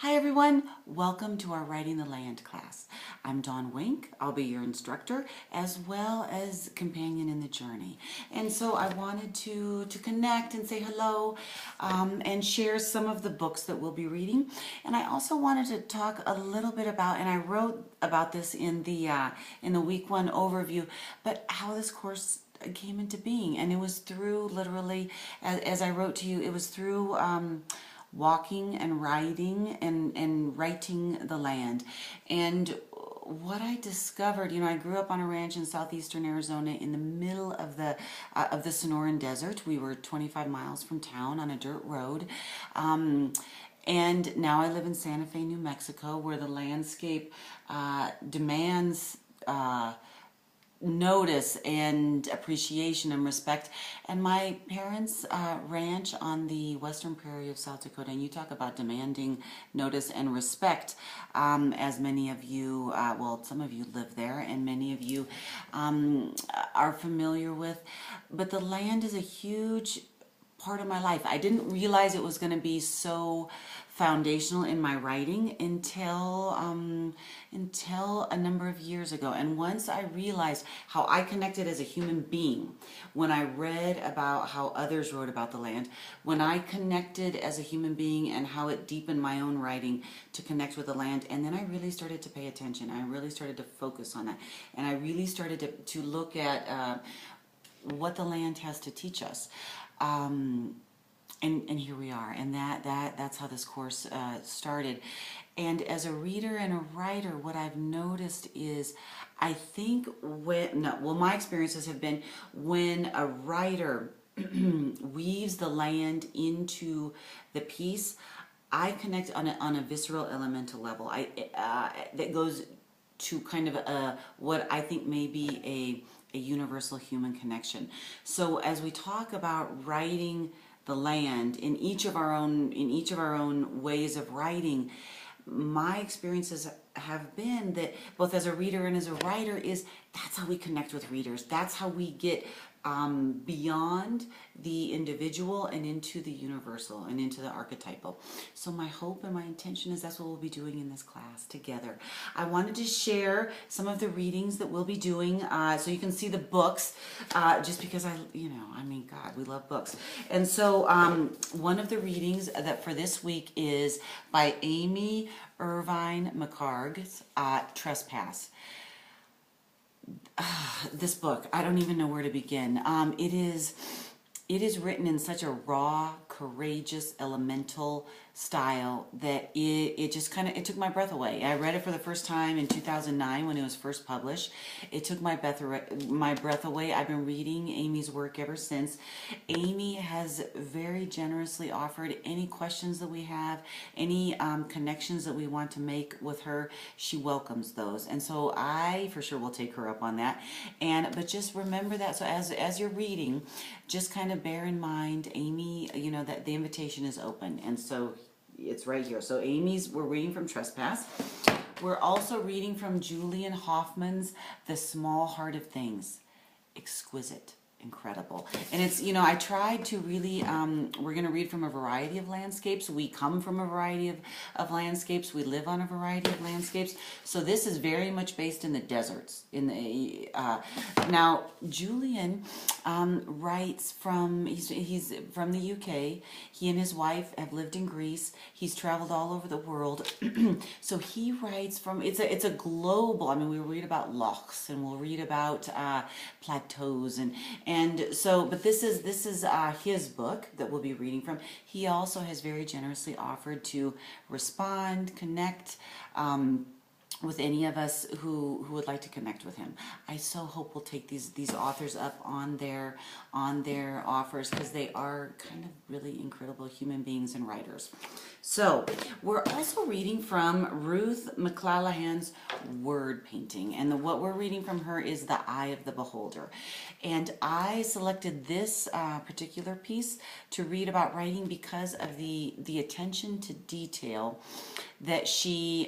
Hi everyone, welcome to our Writing the Land class. I'm Dawn Wink, I'll be your instructor as well as companion in the journey. And so I wanted to connect and say hello and share some of the books that we'll be reading. And I also wanted to talk a little bit about, and I wrote about this in the week one overview, but how this course came into being. And it was through literally, as I wrote to you, it was through walking and riding and writing the land. And what I discovered, I grew up on a ranch in southeastern Arizona in the middle of the Sonoran Desert. We were 25 miles from town on a dirt road. And now I live in Santa Fe, New Mexico, where the landscape demands notice and appreciation and respect. And my parents' ranch on the western prairie of South Dakota, and you talk about demanding notice and respect, as many of you, well, some of you live there and many of you are familiar with, but the land is a huge part of my life. I didn't realize it was going to be so foundational in my writing until a number of years ago. And once I realized how I connected as a human being, when I read about how others wrote about the land, when I connected as a human being and how it deepened my own writing to connect with the land, and then I really started to pay attention. I really started to focus on that, and I really started to look at what the land has to teach us. And here we are, and that's how this course started. And as a reader and a writer, what I've noticed is, I think my experiences have been when a writer weaves the land into the piece, I connect on a visceral, elemental level. That goes to kind of what I think may be a universal human connection. So as we talk about writing the land in each of our own ways of writing, my experiences have been that both as a reader and as a writer is that's how we connect with readers. That's how we get beyond the individual and into the universal and into the archetypal. So my hope and my intention is that's what we'll be doing in this class together. I wanted to share some of the readings that we'll be doing so you can see the books, just because God, we love books. And so one of the readings that for this week is by Amy Irvine McHarg's Trespass. This book, I don't even know where to begin. It is written in such a raw, courageous, elemental style that it just it took my breath away. I read it for the first time in 2009 when it was first published. It took my breath away. I've been reading Amy's work ever since. Amy has very generously offered any questions that we have, any connections that we want to make with her. She welcomes those, and so I for sure will take her up on that. But just remember that. So as you're reading, just kind of bear in mind, Amy, that the invitation is open, and so it's right here. So we're reading from Trespass. We're also reading from Julian Hoffman's The Small Heart of Things. Exquisite. Incredible. And it's, I tried to really, we're going to read from a variety of landscapes. We come from a variety of landscapes. We live on a variety of landscapes. So this is very much based in the deserts. Now, Julian writes from, he's from the UK. He and his wife have lived in Greece. He's traveled all over the world. So he writes from, it's a global, we'll read about lochs and we'll read about plateaus and so, but this is his book that we'll be reading from. He also has very generously offered to respond, connect with any of us who would like to connect with him. I so hope we'll take these authors up on their offers, because they are kind of really incredible human beings and writers. So we're also reading from Ruth McClanahan's Word Painting, and what we're reading from her is The Eye of the Beholder. And I selected this particular piece to read about writing because of the attention to detail that she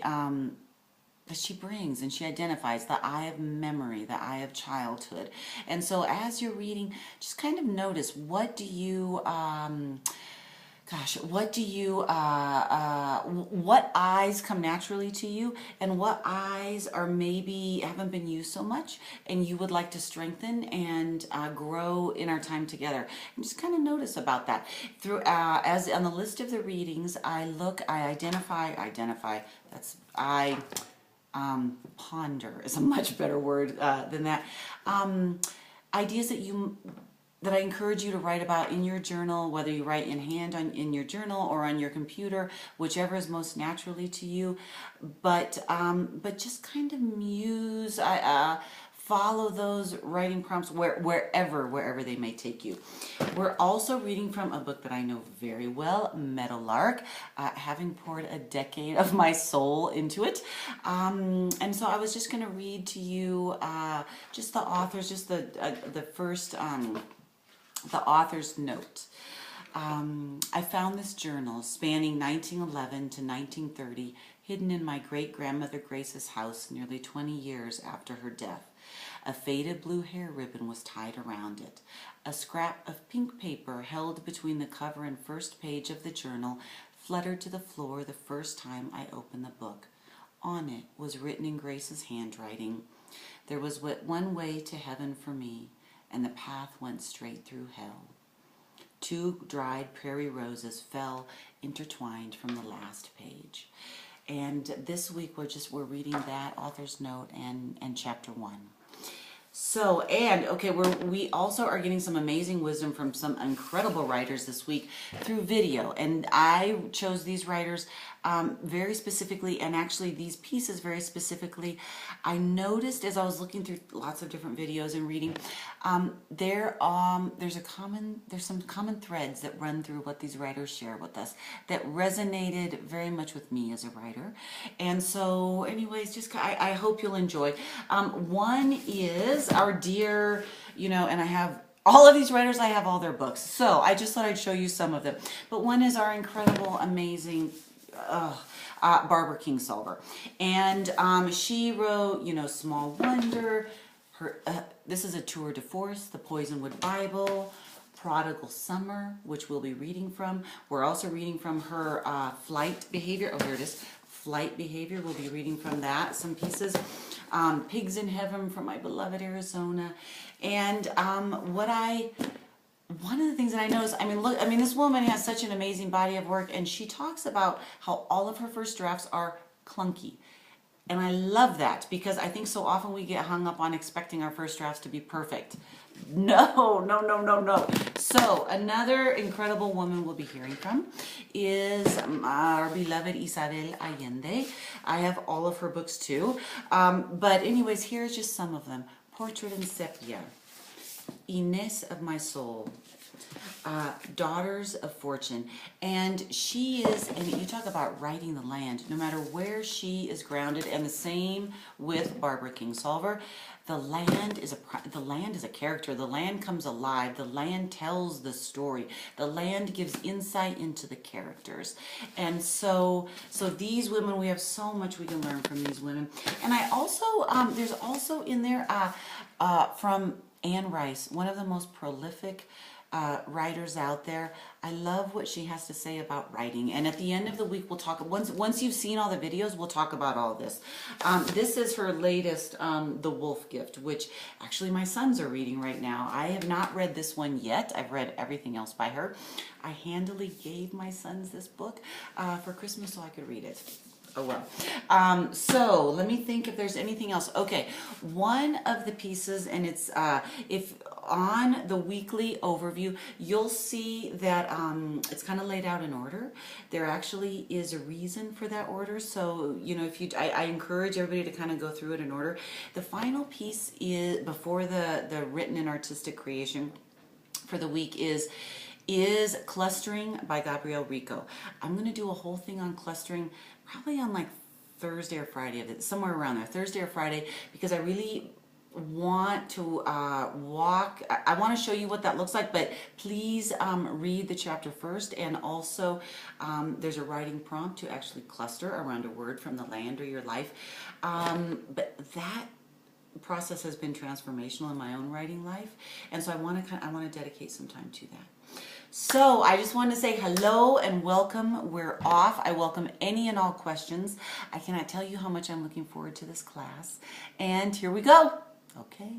brings, and she identifies the eye of memory, the eye of childhood. And so as you're reading, just kind of notice, what do you Gosh, what do you, what eyes come naturally to you, and what eyes are maybe haven't been used so much, and you would like to strengthen and grow in our time together? And just kind of notice about that. Through as on the list of the readings, I identify. That's ponder is a much better word than that. Ideas that I encourage you to write about in your journal, whether you write in hand in your journal or on your computer, whichever is most naturally to you. But just kind of muse. Follow those writing prompts wherever they may take you. We're also reading from a book that I know very well, Meadowlark, having poured a decade of my soul into it. And so I was just going to read to you just the authors, just the first. The author's note. I found this journal spanning 1911 to 1930 hidden in my great-grandmother Grace's house nearly 20 years after her death. A faded blue hair ribbon was tied around it. A scrap of pink paper held between the cover and first page of the journal fluttered to the floor the first time I opened the book. On it was written in Grace's handwriting, "There was but one way to heaven for me, and the path went straight through hell." 2 dried prairie roses fell intertwined from the last page. And this week we're reading that author's note and chapter 1. So, and okay, we also are getting some amazing wisdom from some incredible writers this week through video. And I chose these writers very specifically, and actually these pieces very specifically. I noticed as I was looking through lots of different videos and reading, there's some common threads that run through what these writers share with us that resonated very much with me as a writer. And so, anyways, I hope you'll enjoy. One is our dear, and I have all of these writers, I have all their books. So I just thought I'd show you some of them. But one is our incredible, amazing Barbara Kingsolver. And she wrote, Small Wonder. This is a tour de force, The Poisonwood Bible, Prodigal Summer, which we'll be reading from. We're also reading from her Flight Behavior. Oh, here it is. Flight Behavior. We'll be reading from that, some pieces. Pigs in Heaven from my beloved Arizona. And one of the things that I noticed, this woman has such an amazing body of work, and she talks about how all of her first drafts are clunky. And I love that, because I think so often we get hung up on expecting our first drafts to be perfect. No. So another incredible woman we'll be hearing from is our beloved Isabel Allende. I have all of her books too. But anyways, here's just some of them. Portrait in Sepia, Ines of My Soul, Daughters of Fortune. And she is, and you talk about writing the land, no matter where she is grounded, and the same with Barbara Kingsolver. The land is a character. The land comes alive. The land tells the story. The land gives insight into the characters. And so these women, we have so much we can learn from these women. And I also, there's also in there from Anne Rice, one of the most prolific writers out there. I love what she has to say about writing. And at the end of the week, we'll talk, once you've seen all the videos, we'll talk about all this. This is her latest, The Wolf Gift, which actually my sons are reading right now. I have not read this one yet. I've read everything else by her. I handily gave my sons this book for Christmas so I could read it. Oh well. So let me think if there's anything else. Okay, one of the pieces, and it's if on the weekly overview, you'll see that it's kind of laid out in order. There actually is a reason for that order. So if I encourage everybody to kind of go through it in order. The final piece is before the written and artistic creation for the week is Clustering by Gabrielle Rico. I'm going to do a whole thing on clustering probably on like Thursday or Friday, somewhere around there, Thursday or Friday, because I really want to I want to show you what that looks like, but please read the chapter first, and also there's a writing prompt to actually cluster around a word from the land or your life. But that process has been transformational in my own writing life, and so I want to dedicate some time to that. So I just want to say hello and welcome. We're off. I welcome any and all questions. I cannot tell you how much I'm looking forward to this class. And here we go. Okay.